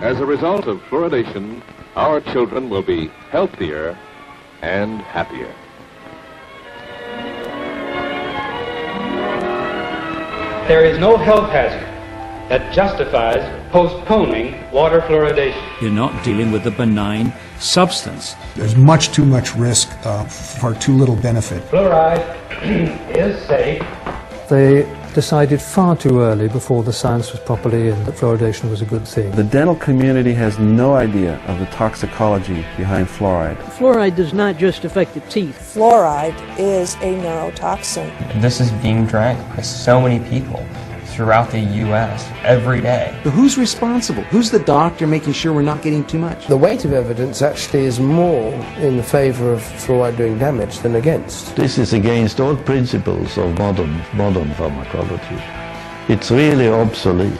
As a result of fluoridation, our children will be healthier and happier. There is no health hazard that justifies postponing water fluoridation. You're not dealing with a benign substance. There's much too much risk for too little benefit. Fluoride is safe. They decided far too early, before the science was properly in, that fluoridation was a good thing. The dental community has no idea of the toxicology behind fluoride. Fluoride does not just affect the teeth. Fluoride is a neurotoxin. This is being drank by so many people throughout the U.S. every day. So who's responsible? Who's the doctor making sure we're not getting too much? The weight of evidence actually is more in the favor of fluoride doing damage than against. This is against all principles of modern pharmacology. It's really obsolete.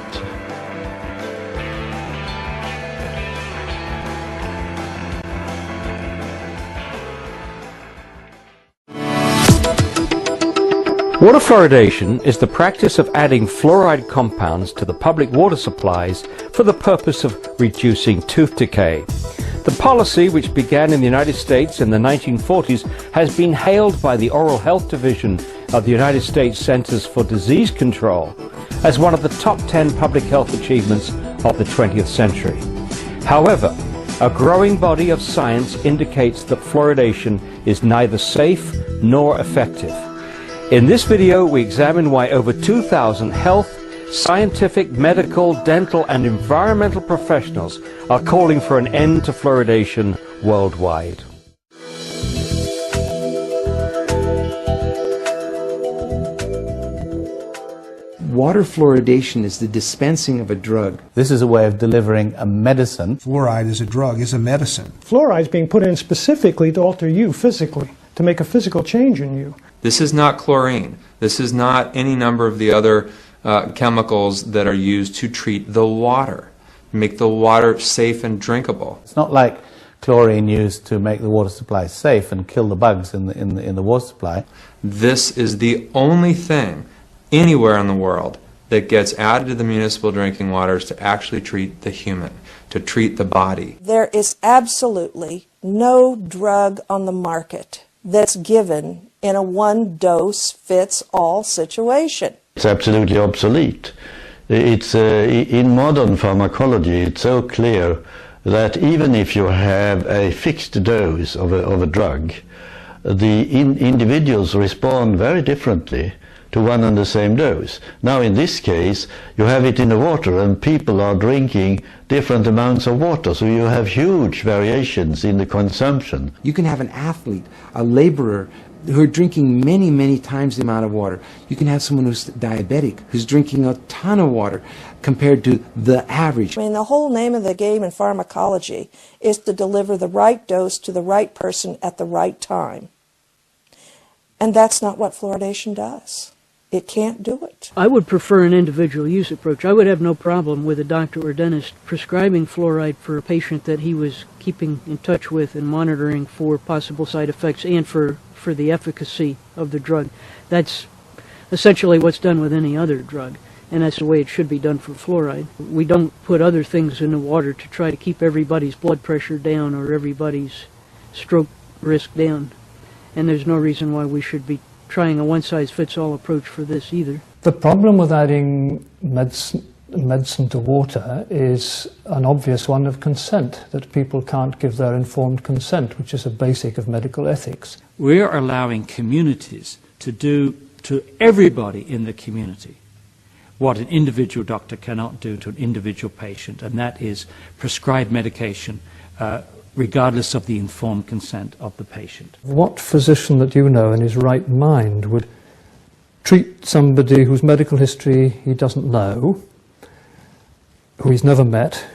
Water fluoridation is the practice of adding fluoride compounds to the public water supplies for the purpose of reducing tooth decay. The policy, which began in the United States in the 1940s, has been hailed by the Oral Health Division of the United States Centers for Disease Control as one of the top 10 public health achievements of the 20th century. However, a growing body of science indicates that fluoridation is neither safe nor effective. In this video, we examine why over 2,000 health, scientific, medical, dental, and environmental professionals are calling for an end to fluoridation worldwide. Water fluoridation is the dispensing of a drug. This is a way of delivering a medicine. Fluoride is a drug, is a medicine. Fluoride is being put in specifically to alter you physically, to make a physical change in you. This is not chlorine. This is not any number of the other chemicals that are used to treat the water, make the water safe and drinkable. It's not like chlorine used to make the water supply safe and kill the bugs in the water supply. This is the only thing anywhere in the world that gets added to the municipal drinking waters to actually treat the human, to treat the body. There is absolutely no drug on the market that's given in a one-dose-fits-all situation. It's absolutely obsolete. It's in modern pharmacology, it's so clear that even if you have a fixed dose of a drug, the individuals respond very differently to one and the same dose. Now in this case, you have it in the water and people are drinking different amounts of water, so you have huge variations in the consumption. You can have an athlete, a laborer, who are drinking many, many times the amount of water. You can have someone who's diabetic, who's drinking a ton of water compared to the average. I mean, the whole name of the game in pharmacology is to deliver the right dose to the right person at the right time. And that's not what fluoridation does. It can't do it. I would prefer an individual use approach. I would have no problem with a doctor or dentist prescribing fluoride for a patient that he was keeping in touch with and monitoring for possible side effects and for the efficacy of the drug. That's essentially what's done with any other drug, and that's the way it should be done for fluoride. We don't put other things in the water to try to keep everybody's blood pressure down or everybody's stroke risk down, and there's no reason why we should be trying a one-size-fits-all approach for this either. The problem with adding medicine to water is an obvious one of consent, that people can't give their informed consent, which is a basic of medical ethics. We're allowing communities to do to everybody in the community what an individual doctor cannot do to an individual patient, and that is prescribe medication regardless of the informed consent of the patient. What physician that you know in his right mind would treat somebody whose medical history he doesn't know, who he's never met,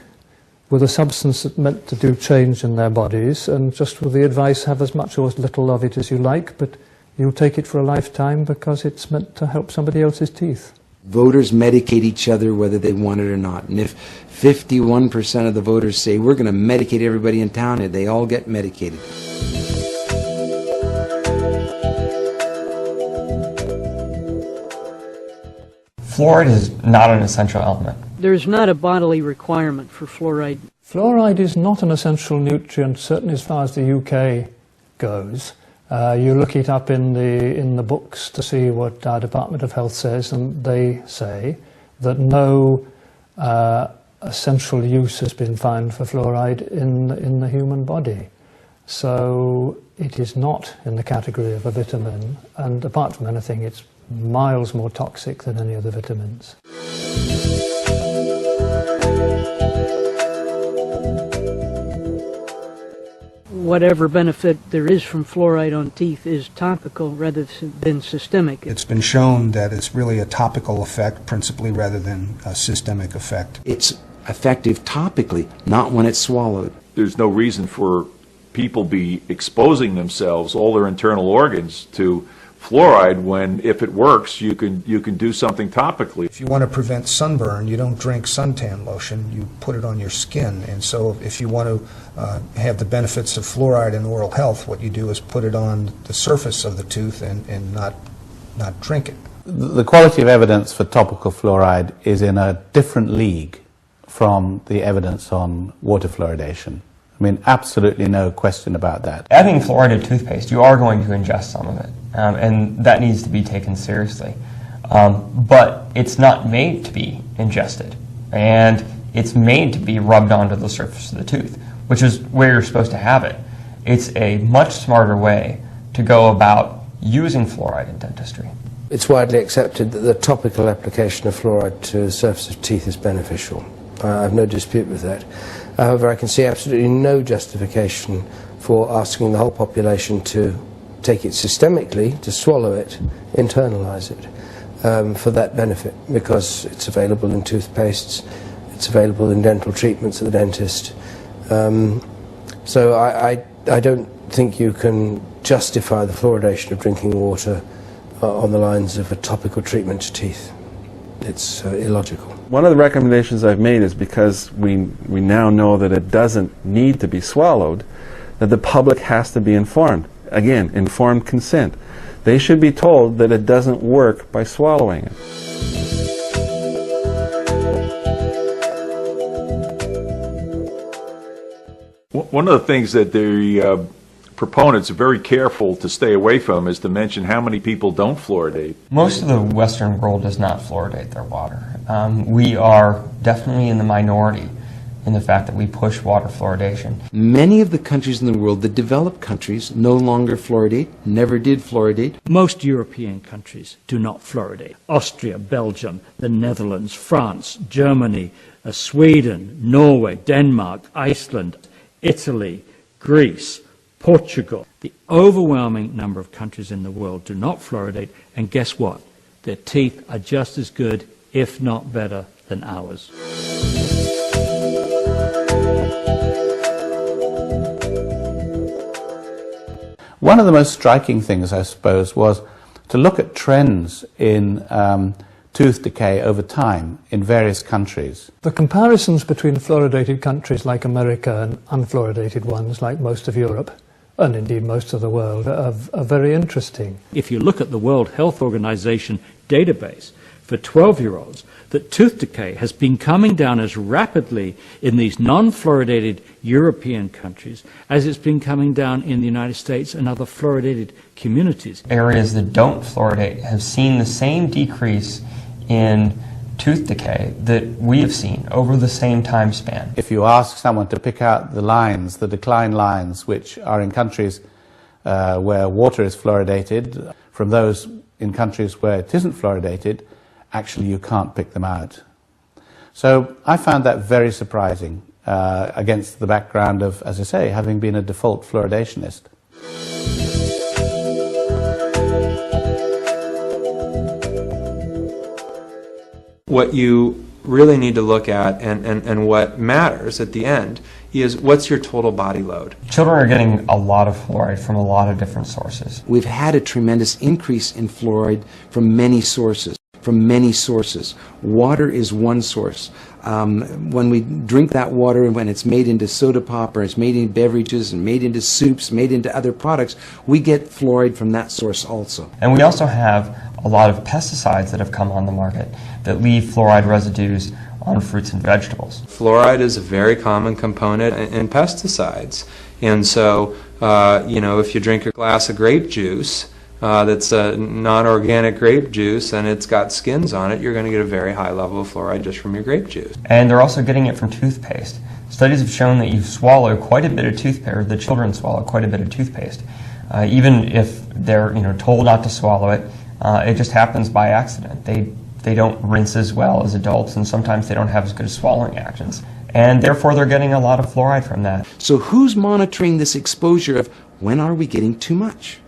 with a substance that's meant to do change in their bodies, and just with the advice, have as much or as little of it as you like, but you'll take it for a lifetime because it's meant to help somebody else's teeth? Voters medicate each other whether they want it or not. And if 51% of the voters say, we're going to medicate everybody in town, and they all get medicated. Fluoride is not an essential element. There's not a bodily requirement for fluoride. Fluoride is not an essential nutrient, certainly as far as the UK goes. You look it up in the books to see what our Department of Health says, and they say that no essential use has been found for fluoride in the human body. So it is not in the category of a vitamin, and apart from anything, it's miles more toxic than any other vitamins. Whatever benefit there is from fluoride on teeth is topical rather than systemic. It's been shown that it's really a topical effect principally rather than a systemic effect. It's effective topically, not when it's swallowed. There's no reason for people be exposing themselves, all their internal organs, to fluoride when, if it works, you can do something topically. If you want to prevent sunburn, you don't drink suntan lotion, you put it on your skin. And so if you want to have the benefits of fluoride in oral health, what you do is put it on the surface of the tooth and not drink it. The quality of evidence for topical fluoride is in a different league from the evidence on water fluoridation. I mean, absolutely no question about that. Adding fluoride to toothpaste, you are going to ingest some of it, and that needs to be taken seriously. But it's not made to be ingested, and it's made to be rubbed onto the surface of the tooth, which is where you're supposed to have it. It's a much smarter way to go about using fluoride in dentistry. It's widely accepted that the topical application of fluoride to the surface of teeth is beneficial. I have no dispute with that. However, I can see absolutely no justification for asking the whole population to take it systemically, to swallow it, internalize it, for that benefit, because it's available in toothpastes, it's available in dental treatments at the dentist. So I don't think you can justify the fluoridation of drinking water on the lines of a topical treatment to teeth. It's illogical. One of the recommendations I've made is because we now know that it doesn't need to be swallowed, that the public has to be informed. Again, informed consent. They should be told that it doesn't work by swallowing it. One of the things that the proponents are very careful to stay away from is to mention how many people don't fluoridate. Most of the Western world does not fluoridate their water. We are definitely in the minority in the fact that we push water fluoridation. Many of the countries in the world, the developed countries, no longer fluoridate, never did fluoridate. Most European countries do not fluoridate. Austria, Belgium, the Netherlands, France, Germany, Sweden, Norway, Denmark, Iceland, Italy, Greece, Portugal. The overwhelming number of countries in the world do not fluoridate, and guess what? Their teeth are just as good, if not better, than ours. One of the most striking things, I suppose, was to look at trends in tooth decay over time in various countries. The comparisons between fluoridated countries like America and unfluoridated ones like most of Europe, and indeed most of the world, are very interesting. If you look at the World Health Organization database for 12-year-olds, that tooth decay has been coming down as rapidly in these non-fluoridated European countries as it's been coming down in the United States and other fluoridated communities. Areas that don't fluoridate have seen the same decrease in tooth decay that we have seen over the same time span. If you ask someone to pick out the lines, the decline lines, which are in countries where water is fluoridated, from those in countries where it isn't fluoridated, actually you can't pick them out. So I found that very surprising against the background of, as I say, having been a default fluoridationist. What you really need to look at and what matters at the end is what's your total body load. Children are getting a lot of fluoride from a lot of different sources. We've had a tremendous increase in fluoride from many sources. Water is one source. When we drink that water and when it's made into soda pop or it's made into beverages and made into soups, made into other products, we get fluoride from that source also. And we also have a lot of pesticides that have come on the market that leave fluoride residues on fruits and vegetables. Fluoride is a very common component in pesticides. And so, if you drink a glass of grape juice that's a non-organic grape juice and it's got skins on it, you're going to get a very high level of fluoride just from your grape juice. And they're also getting it from toothpaste. Studies have shown that you swallow quite a bit of toothpaste, or the children swallow quite a bit of toothpaste. Even if they're told not to swallow it, it just happens by accident. They don't rinse as well as adults, and sometimes they don't have as good swallowing actions. And therefore they're getting a lot of fluoride from that. So who's monitoring this exposure of when are we getting too much?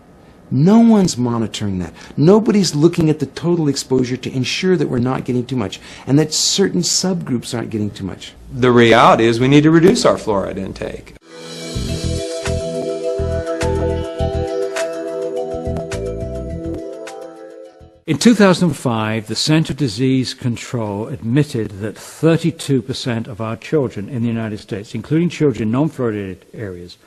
No one's monitoring that. Nobody's looking at the total exposure to ensure that we're not getting too much and that certain subgroups aren't getting too much. The reality is we need to reduce our fluoride intake. In 2005, the Center for Disease Control admitted that 32% of our children in the United States, including children in non-fluoridated areas,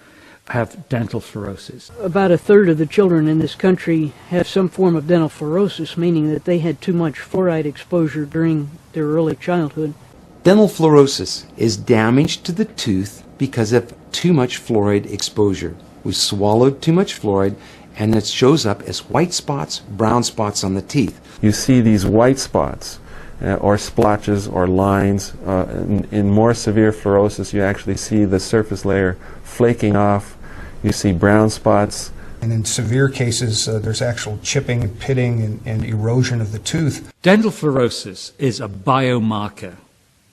have dental fluorosis. About a third of the children in this country have some form of dental fluorosis, meaning that they had too much fluoride exposure during their early childhood. Dental fluorosis is damage to the tooth because of too much fluoride exposure. We swallowed too much fluoride and it shows up as white spots, brown spots on the teeth. You see these white spots or splotches or lines. In more severe fluorosis, you actually see the surface layer flaking off. You see brown spots. And in severe cases, there's actual chipping and pitting and erosion of the tooth. Dental fluorosis is a biomarker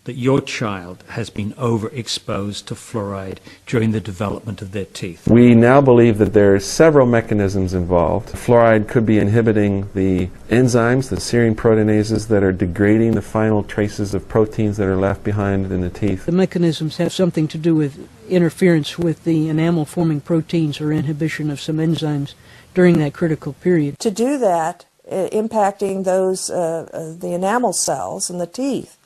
that your child has been overexposed to fluoride during the development of their teeth. We now believe that there are several mechanisms involved. Fluoride could be inhibiting the enzymes, the serine proteinases that are degrading the final traces of proteins that are left behind in the teeth. The mechanisms have something to do with interference with the enamel-forming proteins or inhibition of some enzymes during that critical period. To do that, impacting those the enamel cells in the teeth,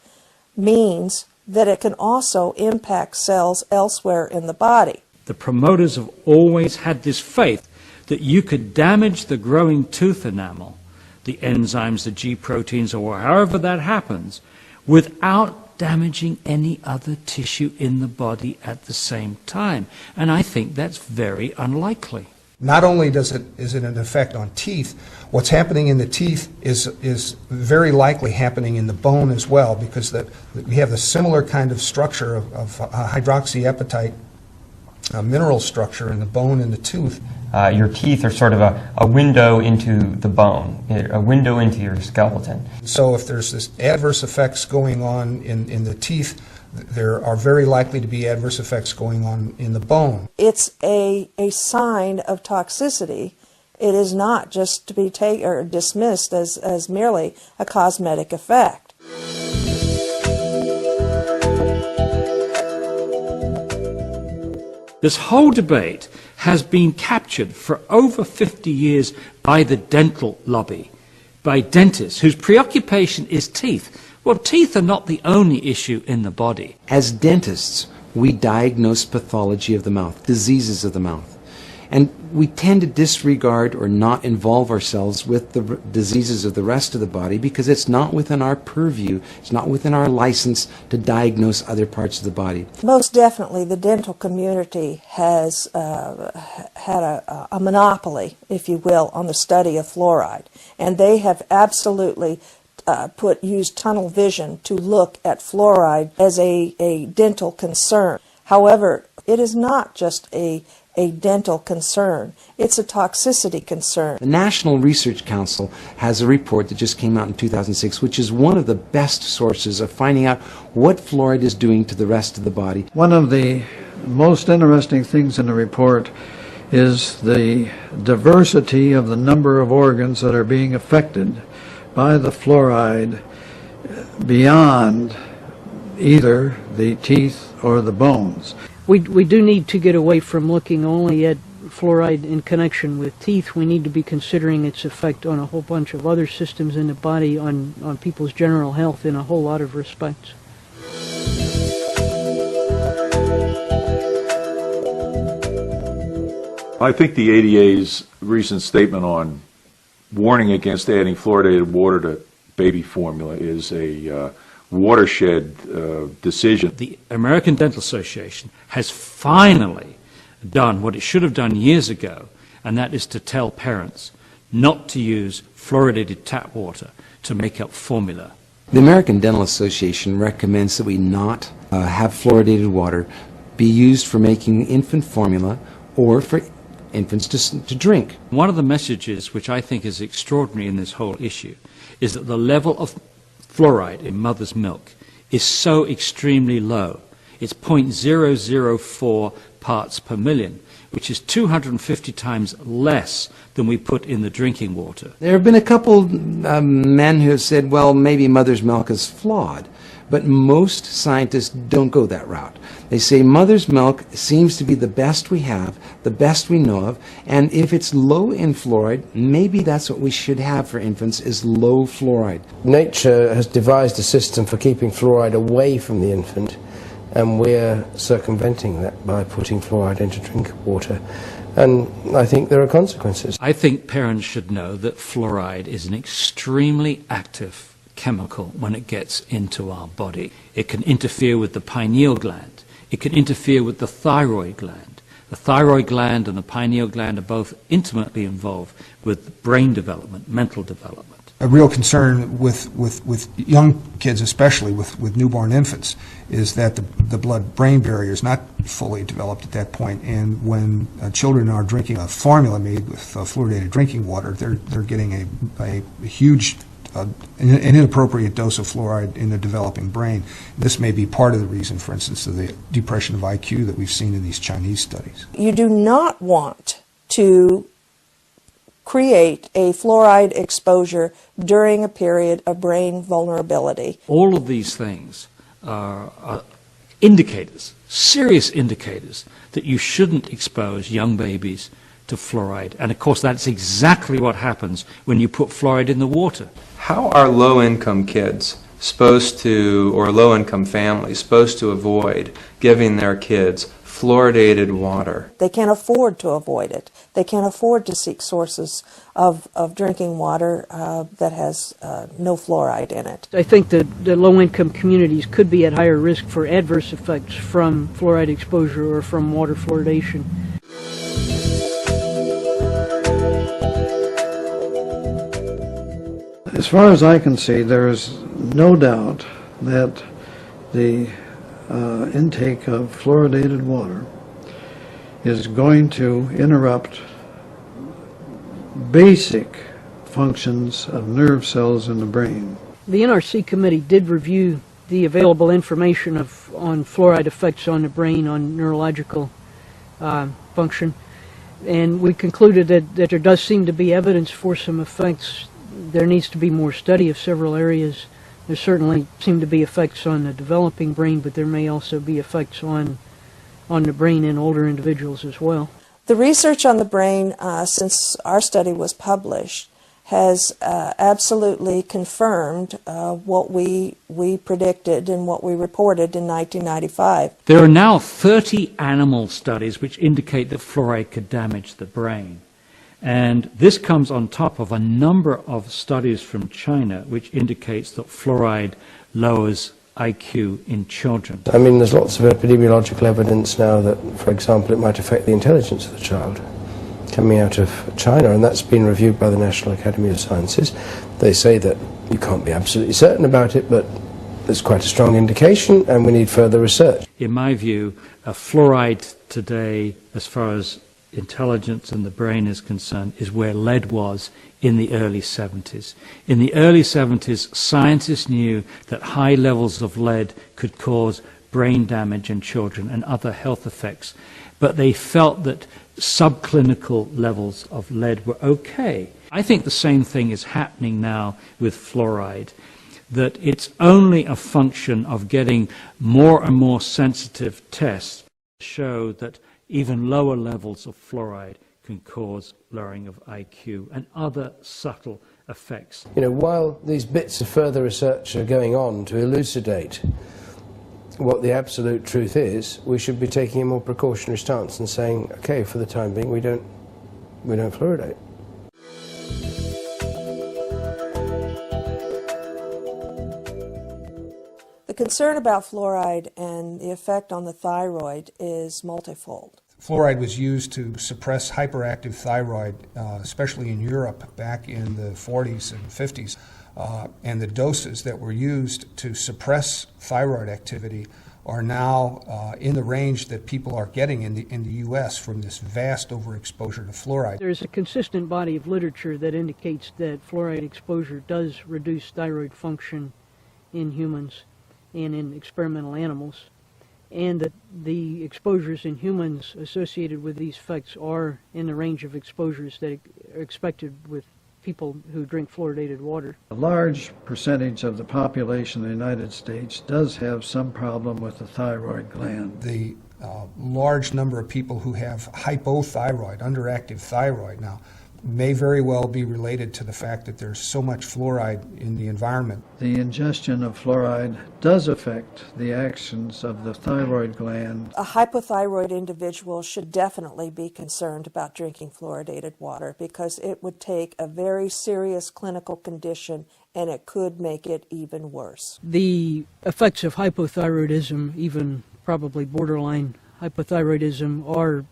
means that it can also impact cells elsewhere in the body. The promoters have always had this faith that you could damage the growing tooth enamel, the enzymes, the G proteins, or however that happens, without damaging any other tissue in the body at the same time. And I think that's very unlikely. Not only is it an effect on teeth, what's happening in the teeth is very likely happening in the bone as well, because we have the similar kind of structure of hydroxyapatite mineral structure in the bone and the tooth. Your teeth are sort of a window into the bone, a window into your skeleton. So if there's this adverse effects going on in the teeth, there are very likely to be adverse effects going on in the bone. It's a sign of toxicity. It is not just to be taken or dismissed as merely a cosmetic effect. This whole debate has been captured for over 50 years by the dental lobby, by dentists whose preoccupation is teeth. Well, teeth are not the only issue in the body. As dentists, we diagnose pathology of the mouth, diseases of the mouth. And we tend to disregard or not involve ourselves with the diseases of the rest of the body because it's not within our purview, it's not within our license to diagnose other parts of the body. Most definitely the dental community has had a monopoly, if you will, on the study of fluoride. And they have absolutely used tunnel vision to look at fluoride as a dental concern. However, it is not just a dental concern. It's a toxicity concern. The National Research Council has a report that just came out in 2006, which is one of the best sources of finding out what fluoride is doing to the rest of the body. One of the most interesting things in the report is the diversity of the number of organs that are being affected by the fluoride beyond either the teeth or the bones. We do need to get away from looking only at fluoride in connection with teeth. We need to be considering its effect on a whole bunch of other systems in the body, on people's general health in a whole lot of respects. I think the ADA's recent statement on warning against adding fluoridated water to baby formula is a watershed decision. The American Dental Association has finally done what it should have done years ago, and that is to tell parents not to use fluoridated tap water to make up formula. The American Dental Association recommends that we not have fluoridated water be used for making infant formula or for infants to drink. One of the messages which I think is extraordinary in this whole issue is that the level of fluoride in mother's milk is so extremely low. It's 0.004 parts per million, which is 250 times less than we put in the drinking water. There have been a couple men who have said, well, maybe mother's milk is flawed. But most scientists don't go that route. They say mother's milk seems to be the best we have, the best we know of, and if it's low in fluoride, maybe that's what we should have for infants, is low fluoride. Nature has devised a system for keeping fluoride away from the infant, and we're circumventing that by putting fluoride into drinking water. And I think there are consequences. I think parents should know that fluoride is an extremely active chemical when it gets into our body. It can interfere with the pineal gland. It can interfere with the thyroid gland. The thyroid gland and the pineal gland are both intimately involved with brain development, mental development. A real concern with young kids, especially with newborn infants, is that the blood-brain barrier is not fully developed at that point, and when children are drinking a formula made with fluoridated drinking water, they're getting a huge an inappropriate dose of fluoride in the developing brain. This may be part of the reason, for instance, of the depression of IQ that we've seen in these Chinese studies. You do not want to create a fluoride exposure during a period of brain vulnerability. All of these things are indicators, serious indicators, that you shouldn't expose young babies to fluoride. And of course that's exactly what happens when you put fluoride in the water. How are low-income kids supposed to, or low-income families, supposed to avoid giving their kids fluoridated water? They can't afford to avoid it. They can't afford to seek sources of drinking water that has no fluoride in it. I think that the low-income communities could be at higher risk for adverse effects from fluoride exposure or from water fluoridation. As far as I can see, there is no doubt that the intake of fluoridated water is going to interrupt basic functions of nerve cells in the brain. The NRC committee did review the available information on fluoride effects on the brain, on neurological function, and we concluded that there does seem to be evidence for some effects. There needs to be more study of several areas. There certainly seem to be effects on the developing brain, but there may also be effects on the brain in older individuals as well. The research on the brain since our study was published has absolutely confirmed what we predicted and what we reported in 1995. There are now 30 animal studies which indicate that fluoride could damage the brain. And this comes on top of a number of studies from China which indicates that fluoride lowers IQ in children. I mean, there's lots of epidemiological evidence now that, for example, it might affect the intelligence of the child, coming out of China, and that's been reviewed by the National Academy of Sciences. They say that you can't be absolutely certain about it, but there's quite a strong indication, and we need further research. In my view, fluoride today, as far as intelligence and the brain is concerned, is where lead was in the early 70s. In the early 70s, scientists knew that high levels of lead could cause brain damage in children and other health effects, but they felt that subclinical levels of lead were okay. I think the same thing is happening now with fluoride, that it's only a function of getting more and more sensitive tests to show that even lower levels of fluoride can cause lowering of IQ and other subtle effects. You know, while these bits of further research are going on to elucidate what the absolute truth is, we should be taking a more precautionary stance and saying, okay, for the time being, we don't fluoridate. The concern about fluoride and the effect on the thyroid is multifold. Fluoride was used to suppress hyperactive thyroid, especially in Europe back in the 40s and 50s. And the doses that were used to suppress thyroid activity are now in the range that people are getting in the U.S. from this vast overexposure to fluoride. There's a consistent body of literature that indicates that fluoride exposure does reduce thyroid function in humans and in experimental animals, and that the exposures in humans associated with these effects are in the range of exposures that are expected with people who drink fluoridated water. A large percentage of the population of the United States does have some problem with the thyroid gland. The large number of people who have hypothyroid, underactive thyroid now, may very well be related to the fact that there's so much fluoride in the environment. The ingestion of fluoride does affect the actions of the thyroid gland. A hypothyroid individual should definitely be concerned about drinking fluoridated water because it would take a very serious clinical condition and it could make it even worse. The effects of hypothyroidism, even probably borderline hypothyroidism, are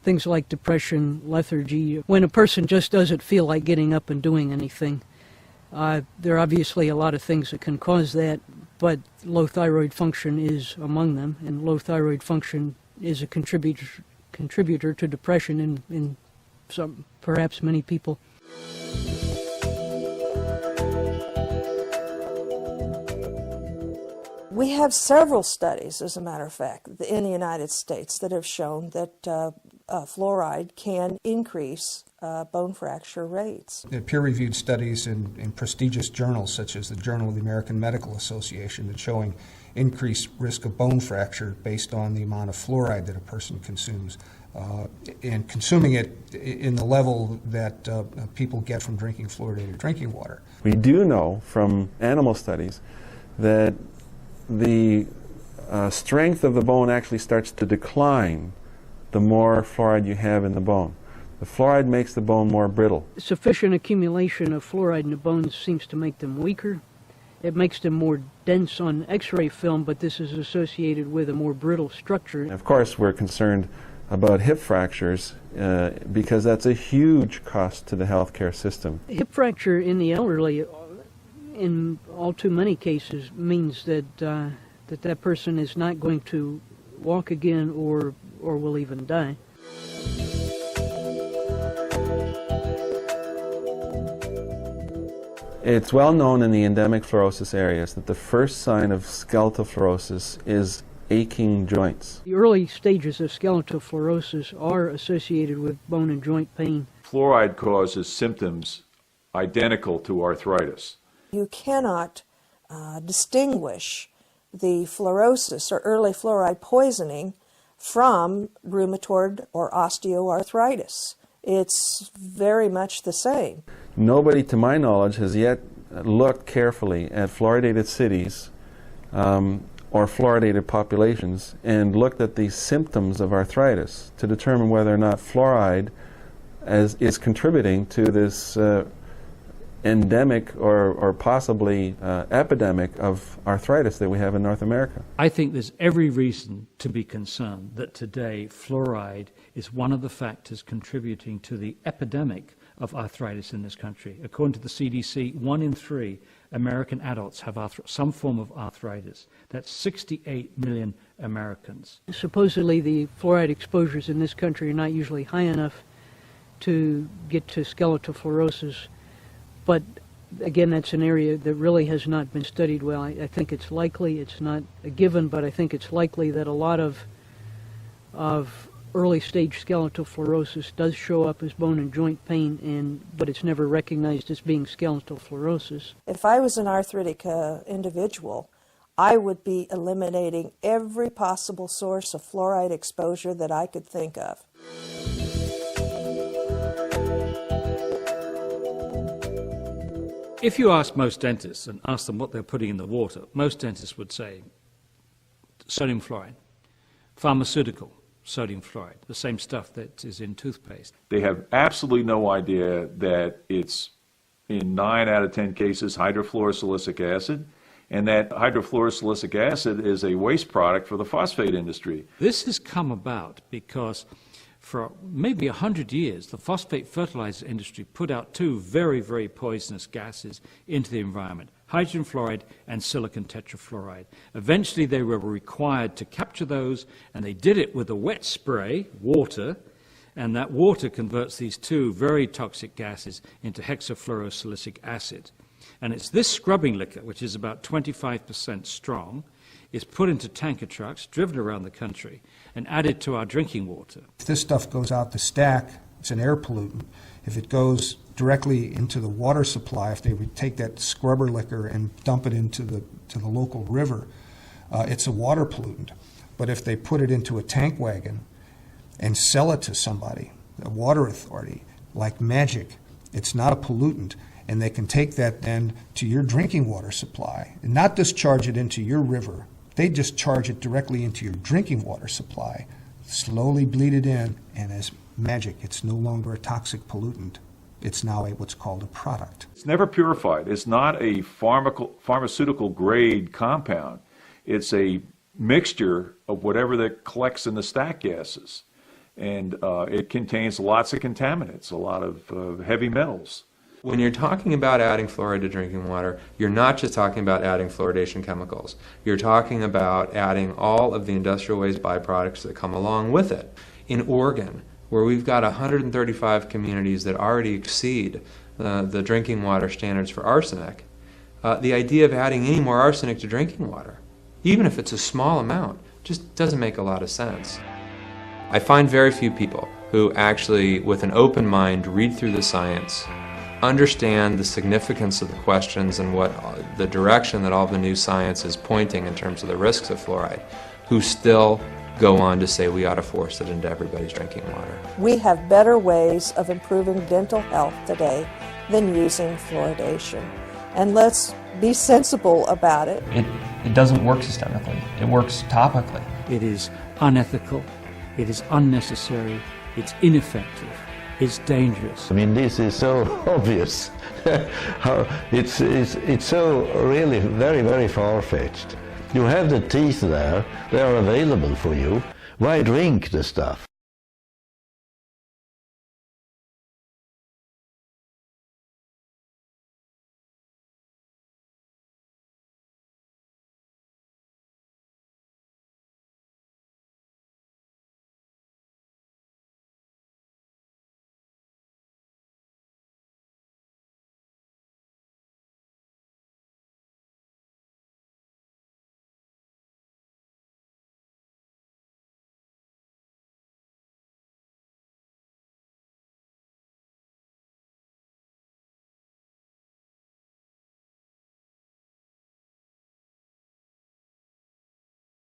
things like depression, lethargy. When a person just doesn't feel like getting up and doing anything, there are obviously a lot of things that can cause that, but low thyroid function is among them, and low thyroid function is a contributor to depression in some, perhaps many people. We have several studies, as a matter of fact, in the United States that have shown that fluoride can increase bone fracture rates. There are peer-reviewed studies in prestigious journals such as the Journal of the American Medical Association that's showing increased risk of bone fracture based on the amount of fluoride that a person consumes, and consuming it in the level that people get from drinking fluoridated drinking water. We do know from animal studies that the strength of the bone actually starts to decline the more fluoride you have in the bone. The fluoride makes the bone more brittle. Sufficient accumulation of fluoride in the bones seems to make them weaker. It makes them more dense on X-ray film, but this is associated with a more brittle structure. Of course, we're concerned about hip fractures because that's a huge cost to the healthcare system. Hip fracture in the elderly, in all too many cases, means that that person is not going to walk again or will even die. It's well known in the endemic fluorosis areas that the first sign of skeletal fluorosis is aching joints. The early stages of skeletal fluorosis are associated with bone and joint pain. Fluoride causes symptoms identical to arthritis. You cannot distinguish the fluorosis or early fluoride poisoning from rheumatoid or osteoarthritis. It's very much the same. Nobody, to my knowledge, has yet looked carefully at fluoridated cities or fluoridated populations and looked at the symptoms of arthritis to determine whether or not fluoride is contributing to this endemic or possibly epidemic of arthritis that we have in North America. I think there's every reason to be concerned that today fluoride is one of the factors contributing to the epidemic of arthritis in this country. According to the CDC, 1 in 3 American adults have some form of arthritis. That's 68 million Americans. Supposedly the fluoride exposures in this country are not usually high enough to get to skeletal fluorosis. But again, that's an area that really has not been studied well. I think it's likely, it's not a given, but I think it's likely that a lot of early stage skeletal fluorosis does show up as bone and joint pain, but it's never recognized as being skeletal fluorosis. If I was an arthritic individual, I would be eliminating every possible source of fluoride exposure that I could think of. If you ask most dentists and ask them what they're putting in the water, most dentists would say sodium fluoride, pharmaceutical sodium fluoride, the same stuff that is in toothpaste. They have absolutely no idea that it's, in 9 out of 10 cases, hydrofluorosilicic acid, And that hydrofluorosilicic acid is a waste product for the phosphate industry. This has come about because for maybe 100 years, the phosphate fertilizer industry put out two very, very poisonous gases into the environment, hydrogen fluoride and silicon tetrafluoride. Eventually, they were required to capture those, and they did it with a wet spray, water, and that water converts these two very toxic gases into hexafluorosilicic acid. And it's this scrubbing liquor, which is about 25% strong, is put into tanker trucks, driven around the country, and added to our drinking water. If this stuff goes out the stack, it's an air pollutant. If it goes directly into the water supply, if they would take that scrubber liquor and dump it into the local river, it's a water pollutant. But if they put it into a tank wagon and sell it to somebody, a water authority, like magic, it's not a pollutant. And they can take that then to your drinking water supply and not discharge it into your river. They discharge it directly into your drinking water supply, slowly bleed it in, and as magic, it's no longer a toxic pollutant. It's now what's called a product. It's never purified. It's not a pharmaceutical grade compound. It's a mixture of whatever that collects in the stack gases. And it contains lots of contaminants, a lot of heavy metals. When you're talking about adding fluoride to drinking water, you're not just talking about adding fluoridation chemicals. You're talking about adding all of the industrial waste byproducts that come along with it. In Oregon, where we've got 135 communities that already exceed the drinking water standards for arsenic, the idea of adding any more arsenic to drinking water, even if it's a small amount, just doesn't make a lot of sense. I find very few people who actually, with an open mind, read through the science, understand the significance of the questions and what the direction that all the new science is pointing in terms of the risks of fluoride, who still go on to say we ought to force it into everybody's drinking water. We have better ways of improving dental health today than using fluoridation. And let's be sensible about it. It doesn't work systemically. It works topically. It is unethical, it is unnecessary, it's ineffective. It's dangerous. I mean, this is so obvious. It's so really very, very far-fetched. You have the teeth there, they are available for you. Why drink the stuff?